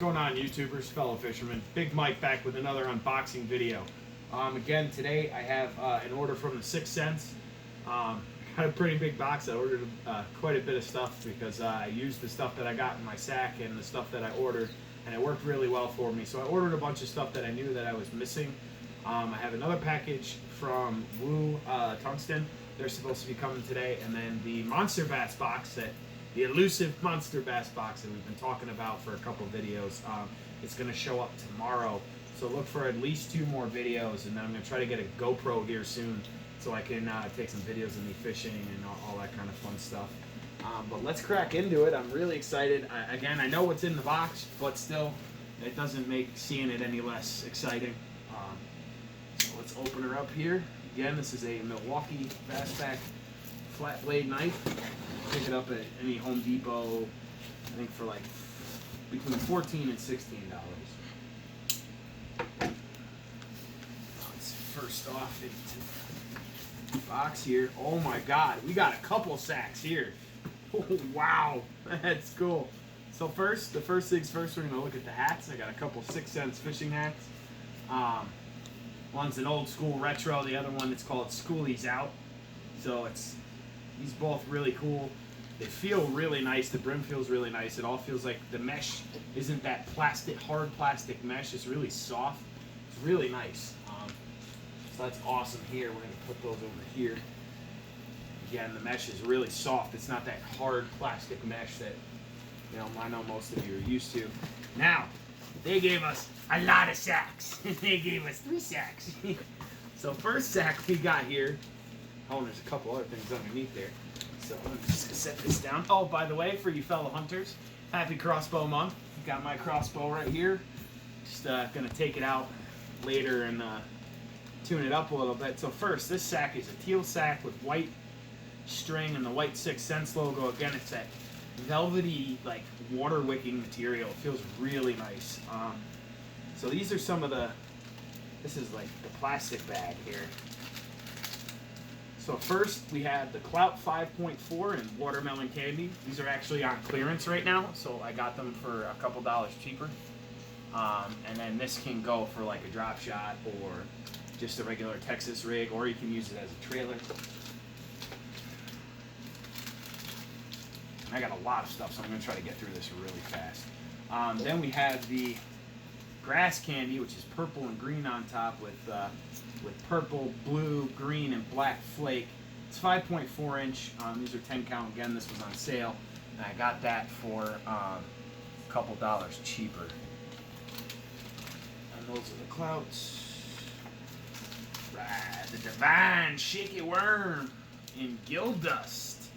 What's going on, YouTubers, fellow fishermen? Big Mike back with another unboxing video. Again, today I have an order from the 6th Sense. Got a pretty big box. I ordered quite a bit of stuff because I used the stuff that I got in my sack and the stuff that I ordered, and it worked really well for me. So I ordered a bunch of stuff that I knew that I was missing. I have another package from Woo Tungsten. They're supposed to be coming today, and then the Monster Bass box the elusive Monster Bass box that we've been talking about for a couple of videos. It's going to show up tomorrow, so look for at least 2 more videos, and then I'm going to try to get a GoPro here soon so I can take some videos of me fishing and all that kind of fun stuff. But let's crack into it. I'm really excited. Again, I know what's in the box, but still, it doesn't make seeing it any less exciting. So let's open her up here. Again, this is a Milwaukee Bass Back flat blade knife. Pick it up at any Home Depot, I think for like between $14 and $16. Let's first off into the box here. Oh my God, we got a couple sacks here. Oh, wow, that's cool. So the first things first, we're gonna look at the hats. I got a couple 6th Sense fishing hats. One's an old school retro, the other one it's called Schoolies Out. So these both really cool. They feel really nice. The brim feels really nice. It all feels like the mesh isn't that hard plastic mesh. It's really soft. It's really nice. So that's awesome here. We're going to put those over here. Again, the mesh is really soft. It's not that hard plastic mesh that I know most of you are used to. Now, they gave us a lot of sacks. They gave us 3 sacks. So first sack we got here. Oh, and there's a couple other things underneath there. So I'm just going to set this down. Oh, by the way, for you fellow hunters, happy crossbow month. Got my crossbow right here. Just going to take it out later and tune it up a little bit. So first, this sack is a teal sack with white string and the white 6th Sense logo. Again, it's that velvety, like, water wicking material. It feels really nice. So these are some of this is like the plastic bag here. So first, we have the Clout 5.4 and Watermelon Candy. These are actually on clearance right now, so I got them for a couple dollars cheaper. And then this can go for like a drop shot or just a regular Texas rig, or you can use it as a trailer. And I got a lot of stuff, so I'm going to try to get through this really fast. Then we have the Grass Candy, which is purple and green on top with purple, blue, green, and black flake. It's 5.4 inch. These are 10 count. Again, this was on sale, and I got that for a couple dollars cheaper. And those are the Clouts. Right, the Divine Shaky Worm in Gill Dust.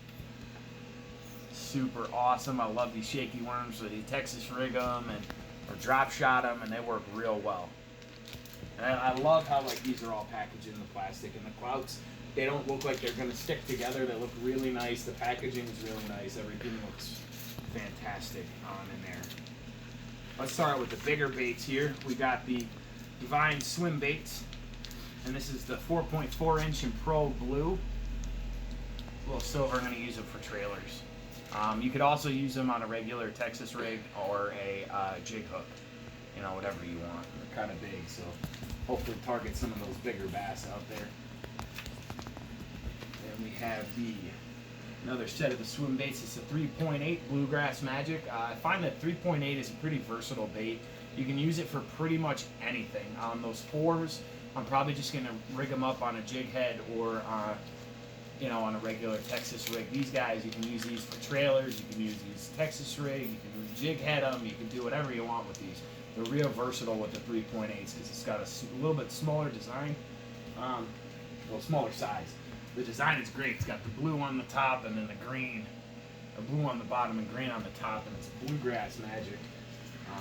Super awesome. I love these shaky worms. So you Texas rig them or drop shot them, and they work real well. And I love how these are all packaged in the plastic, and the Clouts, they don't look like they're gonna stick together. They look really nice. The packaging is really nice. Everything looks fantastic in there. Let's start with the bigger baits here. We got the Divine Swim Baits, and this is the 4.4 inch in Pro Blue. A little silver. I'm gonna use them for trailers. You could also use them on a regular Texas rig or a jig hook. Whatever you want. They're kind of big, so hopefully target some of those bigger bass out there. Then we have another set of the swim baits. It's a 3.8 Bluegrass Magic. I find that 3.8 is a pretty versatile bait. You can use it for pretty much anything. Those 4s, I'm probably just going to rig them up on a jig head or on a regular Texas rig. These guys, you can use these for trailers, you can use these Texas rig, you can jig head them, you can do whatever you want with these. They're real versatile with the 3.8s because it's got a little bit smaller design, smaller size. The design is great. It's got the blue on the top and then the green, the blue on the bottom and green on the top, and it's Bluegrass Magic. I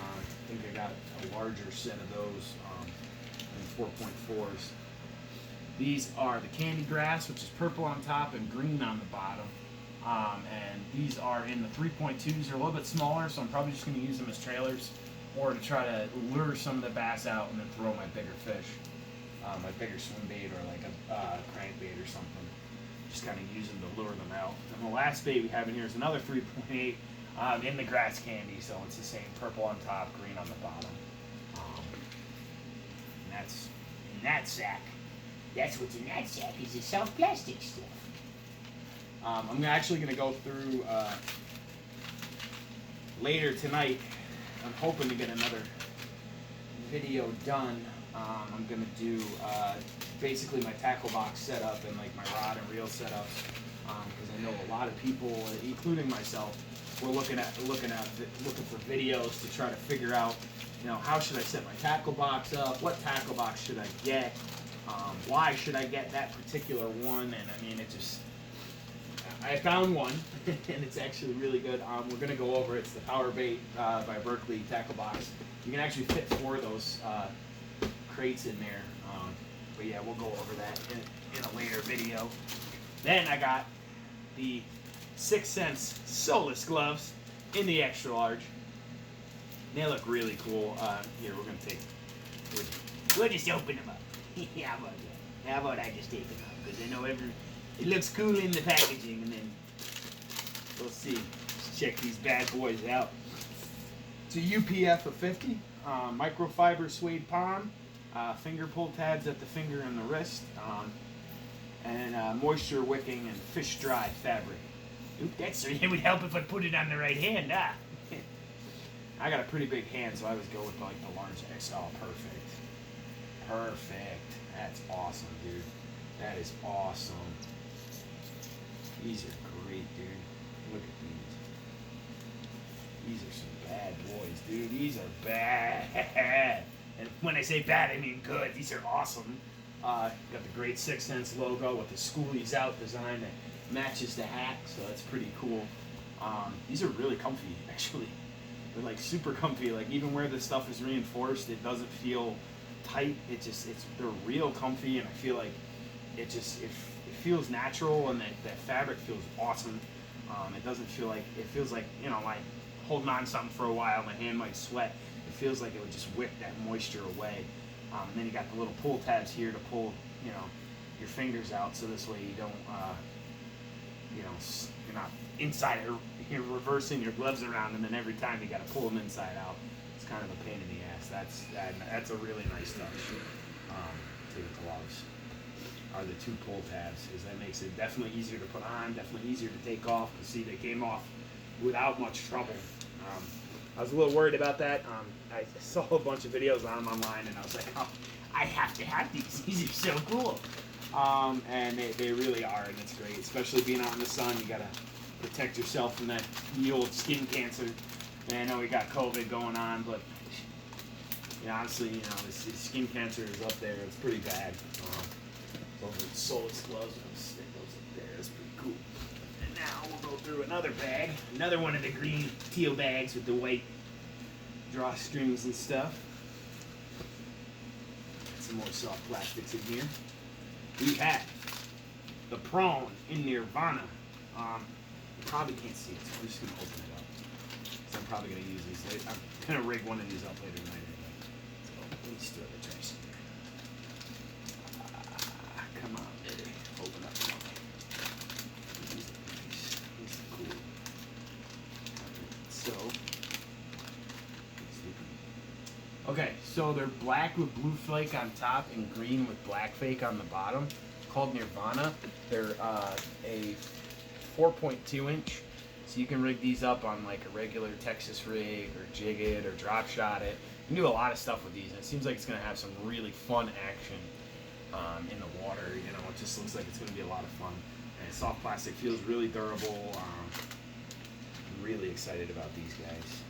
think I got a larger set of those in 4.4s. These are the Candy Grass, which is purple on top and green on the bottom. And these are in the 3.2s. They're a little bit smaller, so I'm probably just going to use them as trailers or to try to lure some of the bass out and then throw my bigger fish, my bigger swim bait or like a crankbait or something. Just kind of use them to lure them out. And the last bait we have in here is another 3.8 in the grass candy, so it's the same purple on top, green on the bottom. And that's in that sack. That's what's in that sack is the soft plastic stuff. I'm actually going to go through later tonight. I'm hoping to get another video done. I'm going to do basically my tackle box setup and like my rod and reel setup, because I know a lot of people, including myself, we're looking for videos to try to figure out, how should I set my tackle box up? What tackle box should I get? Why should I get that particular one? And I mean, I found one, and it's actually really good. We're going to go over it. It's the Power Bait by Berkley tackle box. You can actually fit 4 of those crates in there. But yeah, we'll go over that in a later video. Then I got the 6th Sense Solus gloves in the extra large. They look really cool. Here, we're going to we'll just open them up. Yeah, how about that? How about I just take them out? Because I know it looks cool in the packaging, and then we'll see. Let's check these bad boys out. It's a UPF of 50, microfiber suede palm, finger pull tabs at the finger and the wrist, and moisture wicking and fish dry fabric. Oop, it would help if I put it on the right hand, ah. I got a pretty big hand, so I always go with like the large XL. Perfect. Perfect. That's awesome, dude. That is awesome. These are great, dude. Look at these. These are some bad boys, dude. These are bad. And when I say bad, I mean good. These are awesome. Got the great 6th Sense logo with the Schoolies Out design that matches the hat, so that's pretty cool. These are really comfy, actually. They're like super comfy. Like even where the stuff is reinforced, it doesn't feel tight. They're real comfy, and I feel like it feels natural, and that fabric feels awesome. It doesn't feel like, it feels like, like holding on to something for a while, my hand might sweat. It feels like it would just wick that moisture away. And then you got the little pull tabs here to pull, your fingers out, so this way you don't, you're not inside, you're reversing your gloves around, and then every time you got to pull them inside out. It's kind of a pain in the ass. That's a really nice touch. To the gloves are the 2 pull tabs, because that makes it definitely easier to put on, definitely easier to take off. Because see, they came off without much trouble. I was a little worried about that. I saw a bunch of videos on them online, and I was like, oh, I have to have these. These are so cool. And they really are, and it's great. Especially being out in the sun, you gotta protect yourself from the old skin cancer. And I know we got COVID going on, but honestly, this skin cancer is up there. It's pretty bad. Those are Solus gloves. I'll stick those up there. That's pretty cool. And now we'll go through another bag. Another one of the green teal bags with the white drawstrings and stuff. Got some more soft plastics in here. We have the prawn in Nirvana. You probably can't see it, so I'm just going to open it up. So I'm probably going to use these. I'm going to rig one of these up later tonight anyway. So let me stir the trash in there. Come on, baby. Open up. These are nice. These are cool. So, okay, so they're black with blue flake on top and green with black flake on the bottom. Called Nirvana. They're a 4.2 inch, so you can rig these up on like a regular Texas rig or jig it or drop shot it. You can do a lot of stuff with these, and it seems like it's going to have some really fun action in the water. It just looks like it's going to be a lot of fun. And soft plastic feels really durable. I'm really excited about these guys.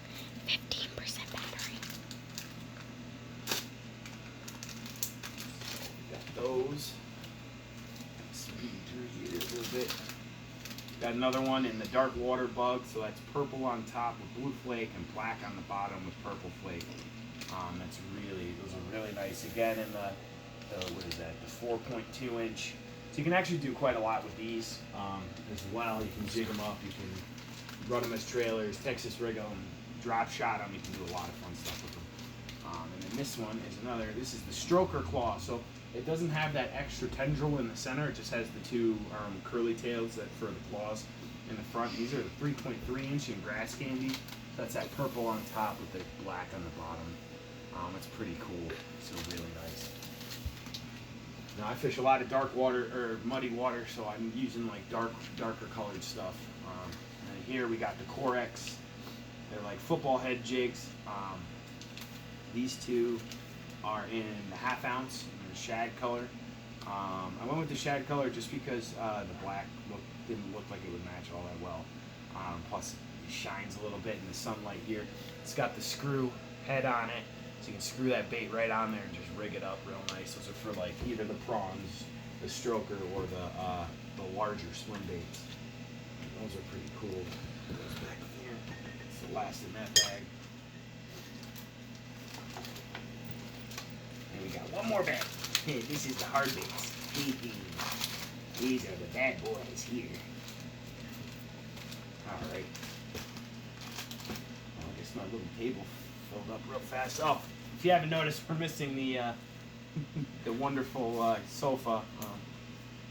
15% battery. So we got those. Speed through here a little bit. Got another one in the dark water bug, so that's purple on top with blue flake and black on the bottom with purple flake. Those are really nice. Again, in the what is that? The 4.2 inch. So you can actually do quite a lot with these as well. You can jig them up. You can run them as trailers, Texas rig them, drop shot them. You can do a lot of fun stuff with them. And then this one is another. This is the Stroker Claw. So it doesn't have that extra tendril in the center. It just has the 2 curly tails that for the claws. in the front. These are the 3.3-inch in grass candy. That's that purple on top with the black on the bottom. It's pretty cool. So really nice. Now I fish a lot of dark water or muddy water, so I'm using like darker colored stuff. And here we got the Corex. They're like football head jigs. These two are in the 1/2 ounce in the shad color. I went with the shad color just because the black didn't look like it would match all that well. Plus it shines a little bit in the sunlight here. It's got the screw head on it, so you can screw that bait right on there and just rig it up real nice. Those are for like either the prawns, the stroker, or the larger swim baits. Those are pretty cool. Goes back here. It's the last in that bag. And we got one more bag. This is the hard baits. These are the bad boys here. Alright. Well, I guess my little table filled up real fast. Oh, if you haven't noticed, we're missing the the wonderful sofa.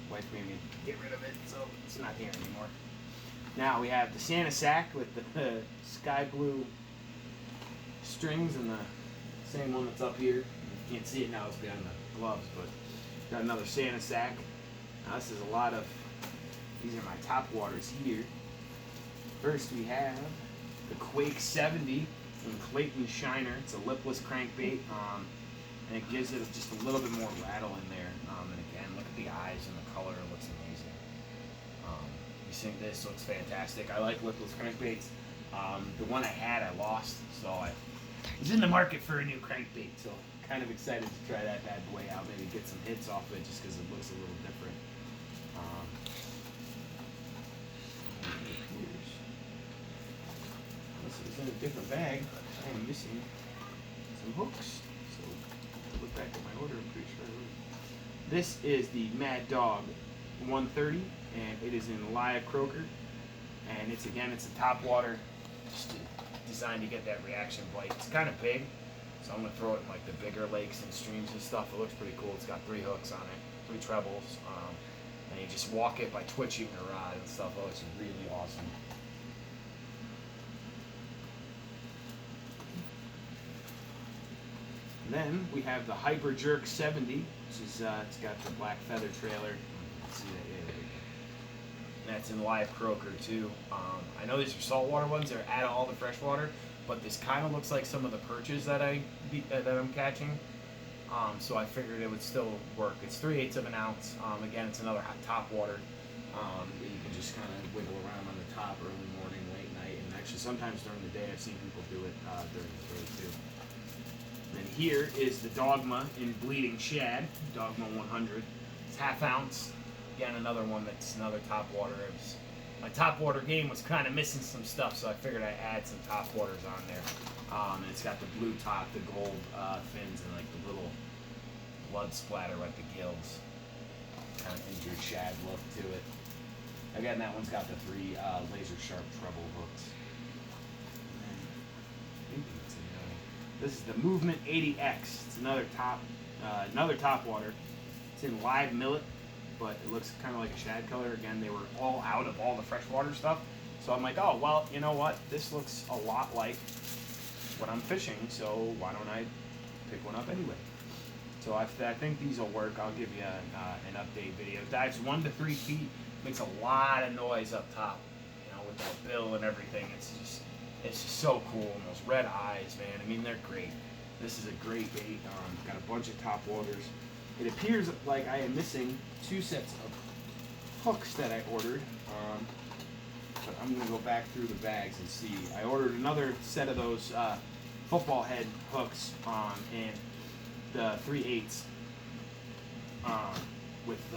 Wife made me get rid of it, so it's not here anymore. Now we have the Santa sack with the sky blue strings and the same one that's up here. You can't see it now, it's behind the gloves, but got another Santa sack. Now this is a lot of, these are my top waters here. First we have the Quake 70 from Clayton Shiner. It's a lipless crankbait, and it gives it just a little bit more rattle in there. And again, look at the eyes and the color, it looks amazing. You think this looks fantastic. I like lipless crankbaits. The one I had, I lost, so I was in the market for a new crankbait, so kind of excited to try that bad boy out, maybe get some hits off it just because it looks a little different. Unless it was in a different bag, I am missing some hooks. So look back at my order, I'm pretty sure I wrote. This is the Mad Dog 130, and it is in Laya Croaker. And it's a top water, just designed to get that reaction bite. It's kind of big, so I'm gonna throw it in like the bigger lakes and streams and stuff. It looks pretty cool. It's got 3 hooks on it, 3 trebles, and you just walk it by twitching the rod and stuff. Oh, it's really awesome. And then we have the Hyper Jerk 70, which is it's got the black feather trailer. See that? Yeah, there we go. That's in live croaker too. I know these are saltwater ones. They're out of all the freshwater, but this kind of looks like some of the perches that I'm catching. So I figured it would still work. It's 3/8 of an ounce. Again, it's another hot top water. That you can just kind of wiggle around on the top early morning, late night, and actually sometimes during the day. I've seen people do it during the day too. And here is the Dogma in Bleeding Shad, Dogma 100. It's 1/2 ounce. Again, another one that's another top water. My top water game was kind of missing some stuff, so I figured I'd add some top waters on there. And it's got the blue top, the gold fins, and like the little blood splatter like the gills. Kind of injured shad look to it. Again, that one's got the 3 laser sharp treble hooks. This is the Movement 80X. It's another top water. It's in live millet, but it looks kind of like a shad color. Again, they were all out of all the freshwater stuff. So I'm like, oh, well, you know what? This looks a lot like what I'm fishing, so why don't I pick one up anyway? So I think these will work. I'll give you an update video. Dives 1 to 3 feet. Makes a lot of noise up top, you know, with that bill and everything. It's just so cool. And those red eyes, man. I mean, they're great. This is a great bait. Got a bunch of top waters. It appears like I am missing 2 sets of hooks that I ordered. But I'm going to go back through the bags and see. I ordered another set of those football head hooks and the 3/8 with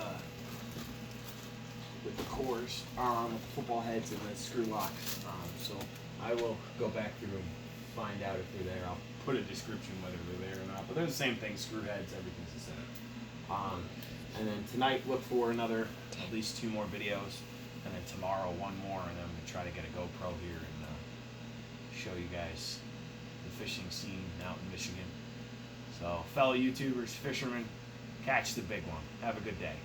the cores, with the football heads and the screw locks. So I will go back through and find out if they're there. I'll put a description whether they're there or not. But they're the same thing, screw heads, everything's the same. And then tonight look for another, at least 2 more videos. And then tomorrow 1 more, and then I'm going to try to get a GoPro here and show you guys the fishing scene out in Michigan. So fellow YouTubers, fishermen, catch the big one. Have a good day.